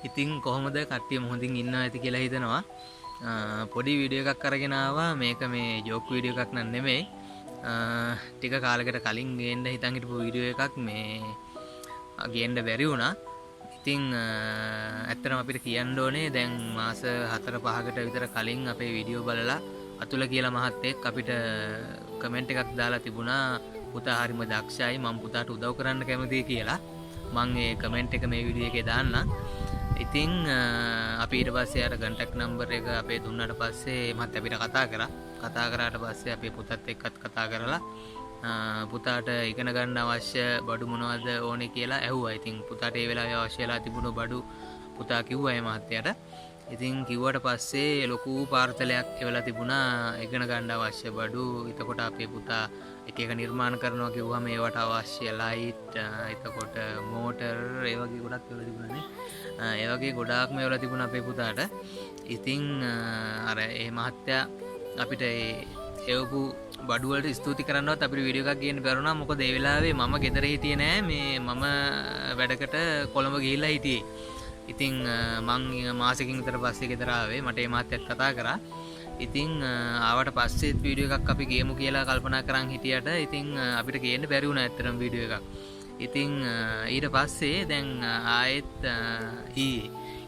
ඉතින් කොහොමද කට්ටිය මොහොතින් ඉන්නවා ඇති කියලා හිතනවා. පොඩි වීඩියෝ එකක් අරගෙන ආවා. මේක මේ ජෝක් වීඩියෝ එකක් නන් නෙමෙයි. ටික කාලයකට කලින් ගේන්න හිතන් හිටපු වීඩියෝ එකක් මේ ගේන්න බැරි වුණා. ඉතින් ඇත්තටම අපිට කියන්න ඕනේ දැන් මාස 4-5කට විතර කලින් අපේ වීඩියෝ බලලා අතුල කියලා මහත්තයෙක් අපිට කමෙන්ට් එකක් දාලා තිබුණා පුතා හරිම දක්ෂයි මම පුතාට උදව් කරන්න කැමතියි කියලා. මම ඒ කමෙන්ට් එක මේ වීඩියෝ එකේ දාන්නම්. ඉතින් අපි ඊට පස්සේ අර කන්ටැක්ට් නම්බර් එක අපේ දුන්නාට පස්සේ මහත් අපිට කතා කරාට පස්සේ අපේ පුතත් එක්කත් කතා කරලා පුතාට ඉගෙන ගන්න අවශ්‍ය බඩු මොනවද ඕනේ කියලා ඇහුවා. ඉතින් පුතාට ඒ වෙලාවේ අවශ්‍ය වෙලා තිබුණු බඩු පුතා කිව්වා ඒ මහත්තයාට. ඉතින් කිව්වට පස්සේ ලොකු පාර්සලයක් එවලා තිබුණා ඉගෙන ගන්න අවශ්‍ය බඩු. එතකොට අපේ පුතා එක එක නිර්මාණ කරනවා කිව්වම ඒවට අවශ්‍ය ලයිට්, එතකොට මෝටර් ඒ වගේ ගොඩක් එවලා තිබුණානේ. ඒ වගේ ගොඩාක්ම එවලා තිබුණා අපේ පුතාට. ඉතින් අර ඒ මහත්තයා අපිට එවපු බඩු වලට ස්තුති කරන්නවත් අපිට වීඩියෝ එකක් ගේන්න බැරුණා. මොකද ඒ වෙලාවේ මම ගෙදර හිටියේ නෑ. මම වැඩකට කොළඹ ගිහිල්ලා හිටියේ. ඉතින් මං මාසෙකින් විතර පස්සේ ගෙදර ආවේ. මට මේ මාත්‍යත් කතා කරා. ඉතින් ආවට පස්සේ වීඩියෝ එකක් අපි ගේමු කියලා කල්පනා කරන් හිටියට ඉතින් අපිට ගේන්න බැරි වුණා ඇත්තටම වීඩියෝ එකක්. ඉතින් ඊට පස්සේ දැන් ආයෙත්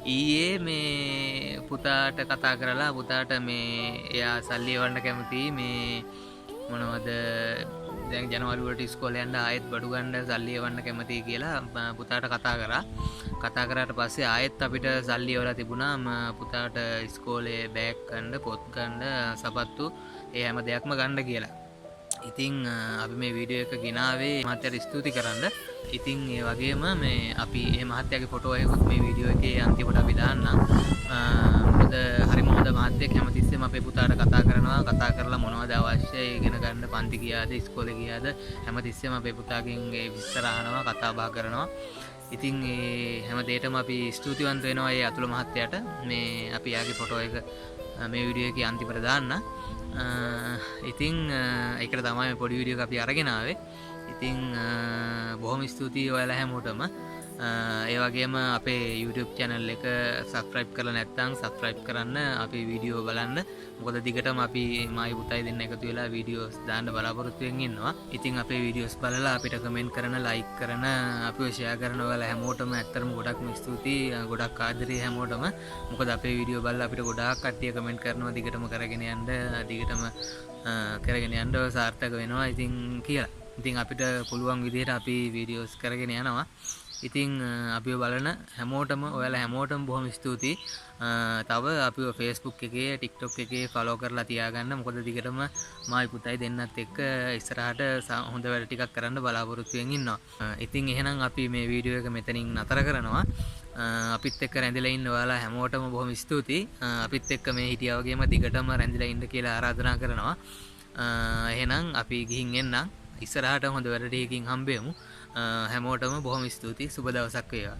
ඊයේ මේ පුතාට කතා කරලා පුතාට මේ එයා සල්ලි එවන්න කැමති මේ මොනවද දැන් ජනවාරි වලට ඉස්කෝලේ යන්න ආයෙත් බඩු ගන්න සල්ලි එවන්න කැමතියි කියලා පුතාට කතා කරාට පස්සේ ආයෙත් අපිට සල්ලි එවලා තිබුණා පුතාට ඉස්කෝලේ බෑග් ගන්න, පොත් ගන්න, සපත්තු ඒ හැම දෙයක්ම ගන්න කියලා. ඉතින් අපි මේ වීඩියෝ එක ගෙනාවේ මහත්තයාට ස්තුති කරන්න. ඉතින් ඒ වගේම මේ අපි මේ මහත්තයාගේ ෆොටෝ එකකුත් මේ වීඩියෝ එකේ අන්තිමට අපි දාන්නම්. මොකද හරිම හොඳ මහත්තයෙක් හැමතිස්සෙම අපේ පුතාට කතා කරලා මොනවද අවශ්‍ය ඉගෙන ගන්න, පන්ති ගියාද, ඉස්කෝලේ ගියාද හැමතිස්සෙම අපේ පුතාගෙන් ඒ විස්තර අහනවා, කතා බහ කරනවා. ඉතින් ඒ හැම දෙයකටම අපි ස්තුතිවන්ත වෙනවා ඒ අතුල මහත්තයාට. මේ අපි යාගේ ෆොටෝ එක මේ වීඩියෝ එකේ අන්තිමට දාන්න. ඉතින් ඒකට තමයි මේ පොඩි වීඩියෝ එක අපි අරගෙන ආවේ. ඉතින් බොහොම ස්තුතියි ඔයාලා හැමෝටම. ඒ වගේම අපේ YouTube channel එක subscribe කරලා නැත්නම් subscribe කරන්න, අපේ වීඩියෝ බලන්න. මොකද දිගටම අපි මායි පුතයි දෙන්න එකතු වෙලා වීඩියෝස් දාන්න බලාපොරොත්තු වෙමින් ඉන්නවා. ඉතින් අපේ වීඩියෝස් බලලා අපිට කමෙන්ට් කරන, ලයික් කරන, අපිව ෂෙයා කරන ඔයාලා හැමෝටම ඇත්තටම ගොඩක්ම ස්තුතියි. ගොඩක් ආදරේ හැමෝටම. මොකද අපේ වීඩියෝ බලලා අපිට ගොඩාක් කට්ටිය කමෙන්ට් කරනවා දිගටම කරගෙන යන්න සාර්ථක වෙනවා ඉතින් කියලා. ඉතින් අපිට පුළුවන් විදිහට අපි වීඩියෝස් කරගෙන යනවා. ඉතින් අපිව බලන හැමෝටම ඔයාලා හැමෝටම බොහොම ස්තුතියි. තව අපිව Facebook එකේ, TikTok එකේ follow කරලා තියාගන්න. මොකද දිගටම මායි පුතයි දෙන්නත් එක්ක ඉස්සරහට හොඳ වැඩ ටිකක් කරන්න බලාපොරොත්තු වෙමින් ඉන්නවා. ඉතින් එහෙනම් අපි මේ වීඩියෝ එක මෙතනින් නතර කරනවා. අපිත් එක්ක රැඳිලා ඉන්න ඔයාලා හැමෝටම බොහොම ස්තුතියි. අපිත් එක්ක මේ හිටියා වගේම දිගටම රැඳිලා ඉන්න කියලා ආරාධනා කරනවා. එහෙනම් අපි ගිහින් එන්නම්. ඉස්සරහට හොඳ වැඩ ටිකකින් හම්බෙමු. හැමෝටම බොහොම ස්තුතියි. සුබ දවසක් වේවා.